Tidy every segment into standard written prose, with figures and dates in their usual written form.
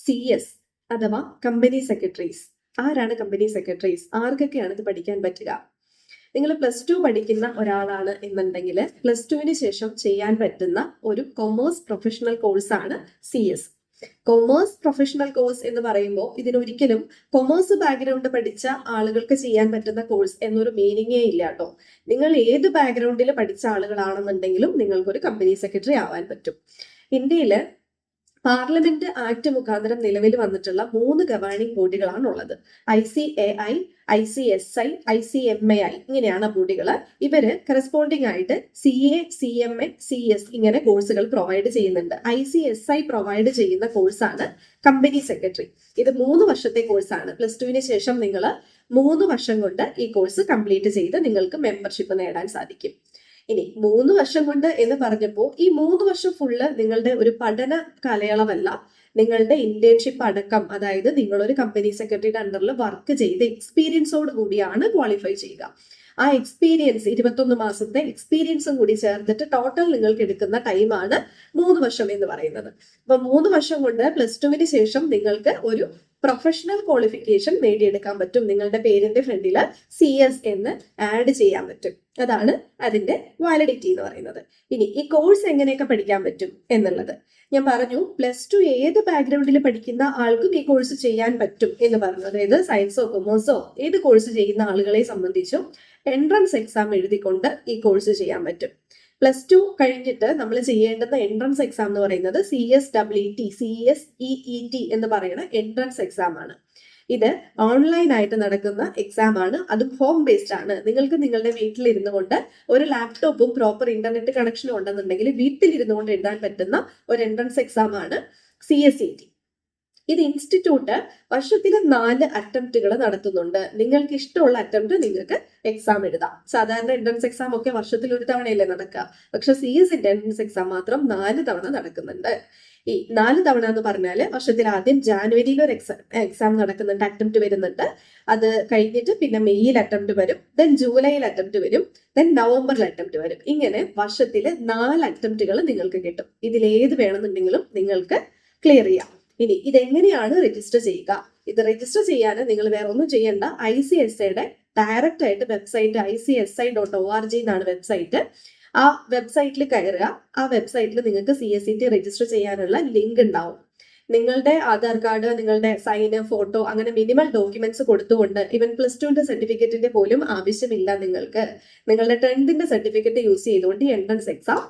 CS അഥവാ company secretaries. ആരാണ് company secretaries? ആർക്കൊക്കെയാണ് ഇത് പഠിക്കാൻ പറ്റുക? നിങ്ങൾ +2 പഠിക്കുന്ന ഒരാളാണ് എന്നുണ്ടെങ്കിൽ +2വിന് ശേഷം ചെയ്യാൻ പറ്റുന്ന ഒരു കൊമേഴ്സ് പ്രൊഫഷണൽ കോഴ്സാണ് CS. കൊമേഴ്സ് പ്രൊഫഷണൽ കോഴ്സ് എന്ന് പറയുമ്പോൾ ഇതിനൊരിക്കലും കൊമേഴ്സ് ബാക്ക്ഗ്രൗണ്ട് പഠിച്ച ആളുകൾക്ക് ചെയ്യാൻ പറ്റുന്ന കോഴ്സ് എന്നൊരു മീനിങ്ങേ ഇല്ല കേട്ടോ. നിങ്ങൾ ഏത് ബാക്ക്ഗ്രൗണ്ടിൽ പഠിച്ച ആളുകളാണെന്നുണ്ടെങ്കിലും നിങ്ങൾക്കൊരു കമ്പനി സെക്രട്ടറി ആവാൻ പറ്റും. ഇന്ത്യയിൽ പാർലമെന്റ് ആക്ട് മുഖാന്തരം നിലവിൽ വന്നിട്ടുള്ള 3 ഗവേണിംഗ് ബോഡികളാണ് ഉള്ളത്. ICAI, ICSI, ICMAI ഇങ്ങനെയാണ് ബോഡികൾ. ഇവര് കറസ്പോണ്ടിങ് ആയിട്ട് CA, CMA, CS ഇങ്ങനെ കോഴ്സുകൾ പ്രൊവൈഡ് ചെയ്യുന്നുണ്ട്. ICSI പ്രൊവൈഡ് ചെയ്യുന്ന കോഴ്സാണ് കമ്പനി സെക്രട്ടറി. ഇത് 3 വർഷത്തെ കോഴ്സാണ്. +2വിന് ശേഷം നിങ്ങൾ 3 വർഷം കൊണ്ട് ഈ കോഴ്സ് കംപ്ലീറ്റ് ചെയ്ത് നിങ്ങൾക്ക് മെമ്പർഷിപ്പ് നേടാൻ സാധിക്കും. ഇനി 3 വർഷം കൊണ്ട് എന്ന് പറഞ്ഞപ്പോൾ ഈ 3 വർഷം ഫുള്ള് നിങ്ങളുടെ ഒരു പഠന കാലയളവല്ല, നിങ്ങളുടെ ഇന്റേൺഷിപ്പ് അടക്കം, അതായത് നിങ്ങളൊരു കമ്പനി സെക്രട്ടറിയുടെ അണ്ടറിൽ വർക്ക് ചെയ്ത് എക്സ്പീരിയൻസോട് കൂടിയാണ് ക്വാളിഫൈ ചെയ്യുക. ആ എക്സ്പീരിയൻസ് 21 മാസത്തെ എക്സ്പീരിയൻസും കൂടി ചേർത്തിട്ട് ടോട്ടൽ നിങ്ങൾക്ക് എടുക്കുന്ന ടൈമാണ് 3 വർഷം എന്ന് പറയുന്നത്. അപ്പൊ 3 വർഷം കൊണ്ട് +2വിന് ശേഷം നിങ്ങൾക്ക് ഒരു പ്രൊഫഷണൽ ക്വാളിഫിക്കേഷൻ നേടിയെടുക്കാൻ പറ്റും. നിങ്ങളുടെ പേരിന്റെ ഫ്രണ്ടിൽ CS എന്ന് ആഡ് ചെയ്യാൻ പറ്റും. അതാണ് അതിന്റെ വാലിഡിറ്റി എന്ന് പറയുന്നത്. ഇനി ഈ കോഴ്സ് എങ്ങനെയൊക്കെ പഠിക്കാൻ പറ്റും എന്നുള്ളത് ഞാൻ പറഞ്ഞു. +2 ഏത് ബാക്ക്ഗ്രൗണ്ടിൽ പഠിക്കുന്ന ആൾക്കും ഈ കോഴ്സ് ചെയ്യാൻ പറ്റും എന്ന് പറഞ്ഞു. അതായത് സയൻസോ കൊമേഴ്സോ ഏത് കോഴ്സ് ചെയ്യുന്ന ആളുകളെ സംബന്ധിച്ചും എൻട്രൻസ് എക്സാം എഴുതിക്കൊണ്ട് ഈ കോഴ്സ് ചെയ്യാൻ പറ്റും. +2 കഴിഞ്ഞിട്ട് നമ്മൾ ചെയ്യേണ്ടുന്ന എൻട്രൻസ് എക്സാം എന്ന് പറയുന്നത് CSEET, CSEET എന്ന് പറയുന്ന എൻട്രൻസ് എക്സാം ആണ്. ഇത് ഓൺലൈൻ ആയിട്ട് നടക്കുന്ന എക്സാം ആണ്. അതും ഹോം ബേസ്ഡ് ആണ്. നിങ്ങൾക്ക് നിങ്ങളുടെ വീട്ടിലിരുന്നു കൊണ്ട് ഒരു ലാപ്ടോപ്പും പ്രോപ്പർ ഇന്റർനെറ്റ് കണക്ഷനും ഉണ്ടെന്നുണ്ടെങ്കിൽ വീട്ടിലിരുന്നു കൊണ്ട് എഴുതാൻ പറ്റുന്ന ഒരു എൻട്രൻസ് എക്സാം ആണ് CSET. ഇത് ഇൻസ്റ്റിറ്റ്യൂട്ട് വർഷത്തിൽ 4 അറ്റംപ്റ്റുകൾ നടത്തുന്നുണ്ട്. നിങ്ങൾക്ക് ഇഷ്ടമുള്ള അറ്റംപ്റ്റ് നിങ്ങൾക്ക് എക്സാം എഴുതാം. സാധാരണ എൻട്രൻസ് എക്സാം ഒക്കെ വർഷത്തിൽ ഒരു തവണയല്ലേ നടക്കുക. പക്ഷെ CSന്റെ എൻട്രൻസ് എക്സാം മാത്രം 4 തവണ നടക്കുന്നുണ്ട്. ഈ 4 തവണ എന്ന് പറഞ്ഞാൽ വർഷത്തിൽ ആദ്യം ജാനുവരിയിൽ ഒരു എക്സാം നടക്കുന്നുണ്ട്, അറ്റംപ്റ്റ് വരുന്നുണ്ട്. അത് കഴിഞ്ഞിട്ട് പിന്നെ മെയ്യിൽ അറ്റംപ്റ്റ് വരും, ദെൻ ജൂലൈയിൽ അറ്റംപ്റ്റ് വരും, ദെൻ നവംബറിൽ അറ്റംപ്റ്റ് വരും. ഇങ്ങനെ വർഷത്തിൽ 4 അറ്റംപ്റ്റുകൾ നിങ്ങൾക്ക് കിട്ടും. ഇതിലേത് വേണമെന്നുണ്ടെങ്കിലും നിങ്ങൾക്ക് ക്ലിയർ ചെയ്യാം. ഇനി ഇതെങ്ങനെയാണ് രജിസ്റ്റർ ചെയ്യുക? ഇത് രജിസ്റ്റർ ചെയ്യാൻ നിങ്ങൾ വേറെ ഒന്നും ചെയ്യേണ്ട. ICSIയുടെ ഡയറക്റ്റ് ആയിട്ട് വെബ്സൈറ്റ് ICSI.org എന്നാണ് വെബ്സൈറ്റ്. ആ വെബ്സൈറ്റിൽ കയറുക. ആ വെബ്സൈറ്റിൽ നിങ്ങൾക്ക് CSET രജിസ്റ്റർ ചെയ്യാനുള്ള ലിങ്ക് ഉണ്ടാവും. നിങ്ങളുടെ ആധാർ കാർഡ്, നിങ്ങളുടെ സൈന്, ഫോട്ടോ അങ്ങനെ മിനിമൽ ഡോക്യുമെന്റ്സ് കൊടുത്തുകൊണ്ട്, ഇവൻ +2ന്റെ സർട്ടിഫിക്കറ്റിന്റെ പോലും ആവശ്യമില്ല നിങ്ങൾക്ക്. നിങ്ങളുടെ 10ന്റെ സർട്ടിഫിക്കറ്റ് യൂസ് ചെയ്തുകൊണ്ട് ഈ എൻട്രൻസ് എക്സാം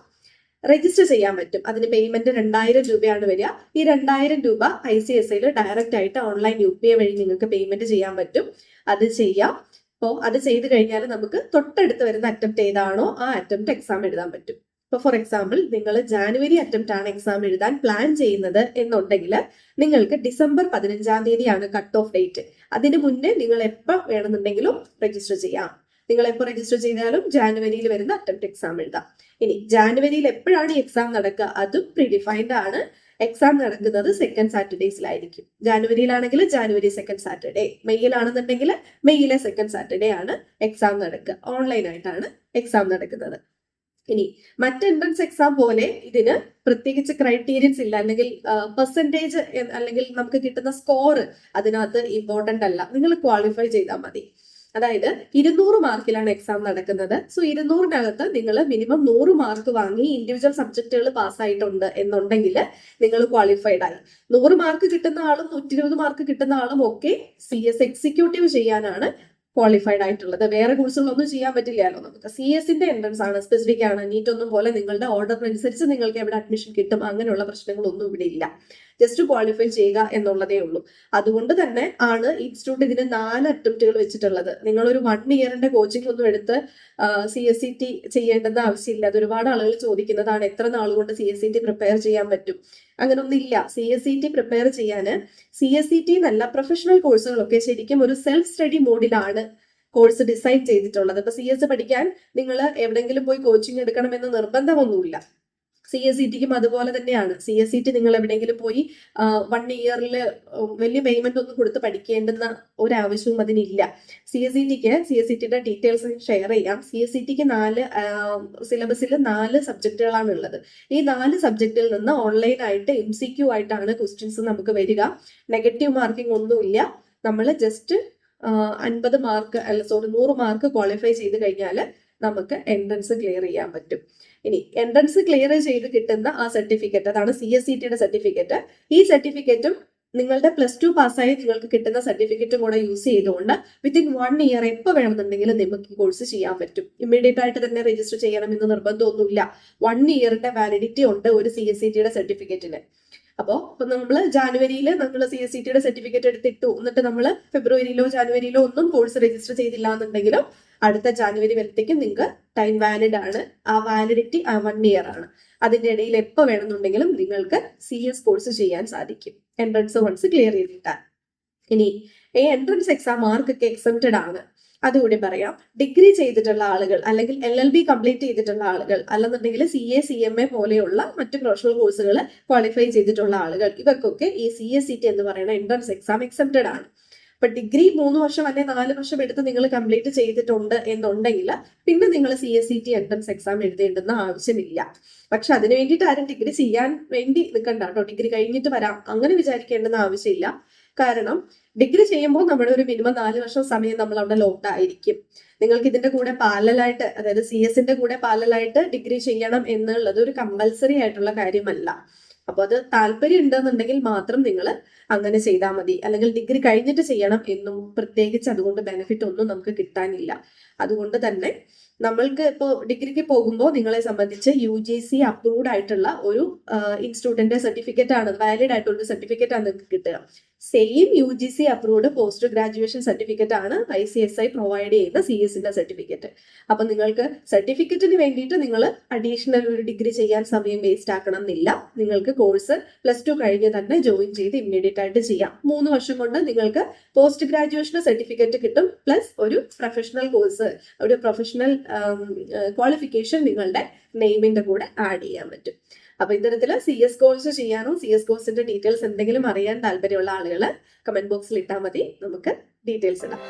രജിസ്റ്റർ ചെയ്യാൻ പറ്റും. അതിന് പേയ്മെന്റ് 2000 രൂപയാണ് വരിക. ഈ 2000 രൂപ ICSIയിൽ ഡയറക്റ്റ് ആയിട്ട് ഓൺലൈൻ UPI വഴി നിങ്ങൾക്ക് പേയ്മെന്റ് ചെയ്യാൻ പറ്റും. അത് ചെയ്യാം. അപ്പോൾ അത് ചെയ്ത് കഴിഞ്ഞാൽ നമുക്ക് തൊട്ടടുത്ത് വരുന്ന അറ്റംപ്റ്റ് ഏതാണോ ആ അറ്റംപ്റ്റ് എക്സാം എഴുതാൻ പറ്റും. ഇപ്പോൾ ഫോർ എക്സാമ്പിൾ നിങ്ങൾ ജാനുവരി അറ്റംപ്റ്റ് ആണ് എക്സാം എഴുതാൻ പ്ലാൻ ചെയ്യുന്നത് എന്നുണ്ടെങ്കിൽ നിങ്ങൾക്ക് ഡിസംബർ 15-ാം തീയതിയാണ് കട്ട് ഓഫ് ഡേറ്റ്. അതിന് മുന്നേ നിങ്ങൾ എപ്പോൾ വേണമെന്നുണ്ടെങ്കിലും രജിസ്റ്റർ ചെയ്യാം. നിങ്ങൾ എപ്പോൾ രജിസ്റ്റർ ചെയ്താലും ജാനുവരിയിൽ വരുന്ന അറ്റംപ്റ്റ് എക്സാം എഴുതാം. ഇനി ജാനുവരിയിൽ എപ്പോഴാണ് എക്സാം നടക്കുക അതും പ്രീഡിഫൈൻഡ് ആണ്. എക്സാം നടക്കുന്നത് സെക്കൻഡ് സാറ്റർഡേസിലായിരിക്കും. ജാനുവരിയിലാണെങ്കിൽ ജാനുവരി സെക്കൻഡ് സാറ്റർഡേ, മെയ്യിലാണെന്നുണ്ടെങ്കിൽ മെയ്യിലെ സെക്കൻഡ് സാറ്റർഡേ ആണ് എക്സാം നടക്കുക. ഓൺലൈൻ ആയിട്ടാണ് എക്സാം നടക്കുന്നത്. ഇനി മറ്റ് എൻട്രൻസ് എക്സാം പോലെ ഇതിന് പ്രത്യേകിച്ച് ക്രൈറ്റീരിയൻസ് ഇല്ല, അല്ലെങ്കിൽ പെർസെൻറ്റേജ് അല്ലെങ്കിൽ നമുക്ക് കിട്ടുന്ന സ്കോർ അതിനകത്ത് ഇമ്പോർട്ടൻ്റ് അല്ല. നിങ്ങൾ ക്വാളിഫൈ ചെയ്താൽ മതി. അതായത് 200 മാർക്കിലാണ് എക്സാം നടക്കുന്നത്. സോ 200-നകത്ത് നിങ്ങൾ മിനിമം 100 മാർക്ക് വാങ്ങി ഇൻഡിവിജ്വൽ സബ്ജക്റ്റുകൾ പാസ്സായിട്ടുണ്ട് എന്നുണ്ടെങ്കിൽ നിങ്ങൾ ക്വാളിഫൈഡ് ആയി. 100 മാർക്ക് കിട്ടുന്ന ആളും 120 മാർക്ക് കിട്ടുന്ന ആളും ഒക്കെ CS എക്സിക്യൂട്ടീവ് ചെയ്യാനാണ് ക്വാളിഫൈഡ് ആയിട്ടുള്ളത്. വേറെ കോഴ്സുകളൊന്നും ചെയ്യാൻ പറ്റില്ലല്ലോ നമുക്ക്. CSന്റെ എൻട്രൻസ് ആണ്, സ്പെസിഫിക് ആണ്. നീറ്റൊന്നും പോലെ നിങ്ങളുടെ ഓർഡറിനനുസരിച്ച് നിങ്ങൾക്ക് എവിടെ അഡ്മിഷൻ കിട്ടും അങ്ങനെയുള്ള പ്രശ്നങ്ങളൊന്നും ഇവിടെ ഇല്ല. ജസ്റ്റ് ക്വാളിഫൈ ചെയ്യുക എന്നുള്ളതേ ഉള്ളൂ. അതുകൊണ്ട് തന്നെ ആണ് ഇൻസ്റ്റിറ്റ്യൂട്ട് ഇതിന് 4 അറ്റംപ്റ്റുകൾ വെച്ചിട്ടുള്ളത്. നിങ്ങളൊരു 1 ഇയറിന്റെ കോച്ചിങ് ഒന്നും എടുത്ത് CSET ചെയ്യേണ്ടെന്ന ആവശ്യമില്ല. അത് ഒരുപാട് ആളുകൾ ചോദിക്കുന്നതാണ്, എത്ര നാളുകൊണ്ട് CSET പ്രിപ്പയർ ചെയ്യാൻ പറ്റും? അങ്ങനൊന്നും ഇല്ല. CSET പ്രിപ്പയർ ചെയ്യാൻ CSET എന്നല്ല, പ്രൊഫഷണൽ കോഴ്സുകളൊക്കെ ശരിക്കും ഒരു സെൽഫ് സ്റ്റഡി മോഡിലാണ് കോഴ്സ് ഡിസൈൻ ചെയ്തിട്ടുള്ളത്. ഇപ്പൊ CS പഠിക്കാൻ നിങ്ങൾ എവിടെയെങ്കിലും പോയി കോച്ചിങ് എടുക്കണമെന്ന് നിർബന്ധമൊന്നുമില്ല. CSETക്കും അതുപോലെ തന്നെയാണ്. CSET നിങ്ങൾ എവിടെയെങ്കിലും പോയി 1 ഇയറിൽ വലിയ പേയ്മെന്റ് ഒന്നും കൊടുത്ത് പഠിക്കേണ്ടുന്ന ഒരാവശ്യവും അതിനില്ല. CSETയുടെ ഡീറ്റെയിൽസ് ഷെയർ ചെയ്യാം. CSETക്ക് 4 സിലബസിൽ 4 സബ്ജക്റ്റുകളാണ് ഉള്ളത്. ഈ 4 സബ്ജക്റ്റിൽ നിന്ന് ഓൺലൈനായിട്ട് MCQ ആയിട്ടാണ് ക്വസ്റ്റ്യൻസ് നമുക്ക് വരിക. നെഗറ്റീവ് മാർക്കിംഗ് ഒന്നുമില്ല. നമ്മൾ ജസ്റ്റ് 50 മാർക്ക് 100 മാർക്ക് ക്വാളിഫൈ ചെയ്ത് കഴിഞ്ഞാൽ നമുക്ക് എൻട്രൻസ് ക്ലിയർ ചെയ്യാൻ പറ്റും. ഇനി എൻട്രൻസ് ക്ലിയർ ചെയ്ത് കിട്ടുന്ന ആ സർട്ടിഫിക്കറ്റ്, അതാണ് CSETയുടെ സർട്ടിഫിക്കറ്റ്. ഈ സർട്ടിഫിക്കറ്റും നിങ്ങളുടെ +2 പാസ്സായി നിങ്ങൾക്ക് കിട്ടുന്ന സർട്ടിഫിക്കറ്റും കൂടെ യൂസ് ചെയ്തുകൊണ്ട് വിത്തിൻ 1 ഇയർ എപ്പോൾ വേണമെന്നുണ്ടെങ്കിലും നിങ്ങൾക്ക് ഈ കോഴ്സ് ചെയ്യാൻ പറ്റും. ഇമ്മീഡിയറ്റ് ആയിട്ട് തന്നെ രജിസ്റ്റർ ചെയ്യണമെന്ന് നിർബന്ധമൊന്നുമില്ല. 1 ഇയറിന്റെ വാലിഡിറ്റി ഉണ്ട് ഒരു CSETയുടെ സർട്ടിഫിക്കറ്റിന്. അപ്പോൾ നമ്മൾ ജാനുവരിയിൽ നമ്മൾ CSETയുടെ സർട്ടിഫിക്കറ്റ് എടുത്തിട്ടു, എന്നിട്ട് നമ്മൾ ഫെബ്രുവരിയിലോ ജാനുവരിയിലോ ഒന്നും കോഴ്സ് രജിസ്റ്റർ ചെയ്തില്ല എന്നുണ്ടെങ്കിലും അടുത്ത ജാനുവരി വരത്തേക്കും നിങ്ങൾക്ക് ടൈം വാലിഡ് ആണ്. ആ വാലിഡിറ്റി 1 ഇയർ ആണ്. അതിന്റെ ഇടയിൽ എപ്പോൾ വേണമെന്നുണ്ടെങ്കിലും നിങ്ങൾക്ക് CS കോഴ്സ് ചെയ്യാൻ സാധിക്കും, എൻട്രൻസ് വൺസ് ക്ലിയർ ചെയ്തിട്ടാൽ. ഇനി ഈ എൻട്രൻസ് എക്സാം മാർക്കൊക്കെ എക്സംപ്റ്റഡ് ആണ്, അതുകൂടി പറയാം. ഡിഗ്രി ചെയ്തിട്ടുള്ള ആളുകൾ അല്ലെങ്കിൽ LLB കംപ്ലീറ്റ് ചെയ്തിട്ടുള്ള ആളുകൾ, അല്ലെന്നുണ്ടെങ്കിൽ CA CMA പോലെയുള്ള മറ്റു പ്രൊഫഷണൽ കോഴ്സുകൾ ക്വാളിഫൈ ചെയ്തിട്ടുള്ള ആളുകൾ, ഇവർക്കൊക്കെ ഈ CSET എന്ന് പറയുന്ന എൻട്രൻസ് എക്സാം എക്സംപ്റ്റഡ് ആണ്. ഇപ്പൊ ഡിഗ്രി 3 വർഷം അല്ലെങ്കിൽ 4 വർഷം എടുത്ത് നിങ്ങൾ കംപ്ലീറ്റ് ചെയ്തിട്ടുണ്ട് എന്നുണ്ടെങ്കിൽ പിന്നെ നിങ്ങൾ CSET എൻട്രൻസ് എക്സാം എഴുതേണ്ടുന്ന ആവശ്യമില്ല. പക്ഷെ അതിന് വേണ്ടിയിട്ട് ആരും ഡിഗ്രി ചെയ്യാൻ വേണ്ടി നിൽക്കണ്ട കേട്ടോ. ഡിഗ്രി കഴിഞ്ഞിട്ട് വരാം അങ്ങനെ വിചാരിക്കേണ്ടുന്ന ആവശ്യമില്ല. കാരണം ഡിഗ്രി ചെയ്യുമ്പോൾ നമ്മുടെ ഒരു മിനിമം 4 വർഷം സമയം നമ്മൾ അവിടെ ലോക്ക്ഡ് ആയിരിക്കും. നിങ്ങൾക്ക് ഇതിന്റെ കൂടെ പാരലലായിട്ട്, അതായത് CS-ന്റെ കൂടെ പാരലലായിട്ട് ഡിഗ്രി ചെയ്യണം എന്നുള്ളത് ഒരു കമ്പൽസറി ആയിട്ടുള്ള കാര്യമല്ല. അപ്പോൾ അത് താല്പര്യം ഉണ്ടെന്നുണ്ടെങ്കിൽ മാത്രം നിങ്ങൾ അങ്ങനെ ചെയ്താൽ മതി. അല്ലെങ്കിൽ ഡിഗ്രി കഴിഞ്ഞിട്ട് ചെയ്യണം എന്നും പ്രത്യേകിച്ച് അതുകൊണ്ട് ബെനിഫിറ്റ് ഒന്നും നമുക്ക് കിട്ടാനില്ല. അതുകൊണ്ട് തന്നെ നമ്മൾക്ക് ഇപ്പോൾ ഡിഗ്രിക്ക് പോകുമ്പോൾ നിങ്ങളെ സംബന്ധിച്ച് UGC അപ്രൂവ്ഡ് ആയിട്ടുള്ള ഒരു ഇൻസ്റ്റിറ്റ്യൂട്ടിന്റെ സർട്ടിഫിക്കറ്റ് ആണ്, വാലിഡ് ആയിട്ടുള്ള സർട്ടിഫിക്കറ്റ് ആണ് നിങ്ങൾക്ക് കിട്ടുക. Same UGC approved post graduation certificate ആണ് ICSI പ്രൊവൈഡ് ചെയ്യുന്ന CS-ന്റെ സർട്ടിഫിക്കറ്റ്. അപ്പൊ നിങ്ങൾക്ക് സർട്ടിഫിക്കറ്റിന് വേണ്ടിയിട്ട് നിങ്ങൾ അഡീഷണൽ ഒരു ഡിഗ്രി ചെയ്യാൻ സമയം വേസ്റ്റ് ആക്കണം എന്നില്ല. നിങ്ങൾക്ക് കോഴ്സ് +2 കഴിഞ്ഞ് തന്നെ ജോയിൻ ചെയ്ത് ഇമ്മീഡിയറ്റ് ആയിട്ട് ചെയ്യാം. 3 വർഷം കൊണ്ട് നിങ്ങൾക്ക് പോസ്റ്റ് ഗ്രാജുവേഷൻ സർട്ടിഫിക്കറ്റ് കിട്ടും, പ്ലസ് ഒരു പ്രൊഫഷണൽ കോഴ്സ്, ഒരു പ്രൊഫഷണൽ ക്വാളിഫിക്കേഷൻ നിങ്ങളുടെ നെയിമിന്റെ കൂടെ ആഡ് ചെയ്യാൻ പറ്റും. അപ്പൊ ഇത്തരത്തിൽ CS കോഴ്സ് ചെയ്യാനോ CS കോഴ്സിന്റെ ഡീറ്റെയിൽസ് എന്തെങ്കിലും അറിയാൻ താല്പര്യമുള്ള ആളുകൾ കമന്റ് ബോക്സിൽ ഇട്ടാൽ മതി, നമുക്ക് ഡീറ്റെയിൽസ് ഇടാം.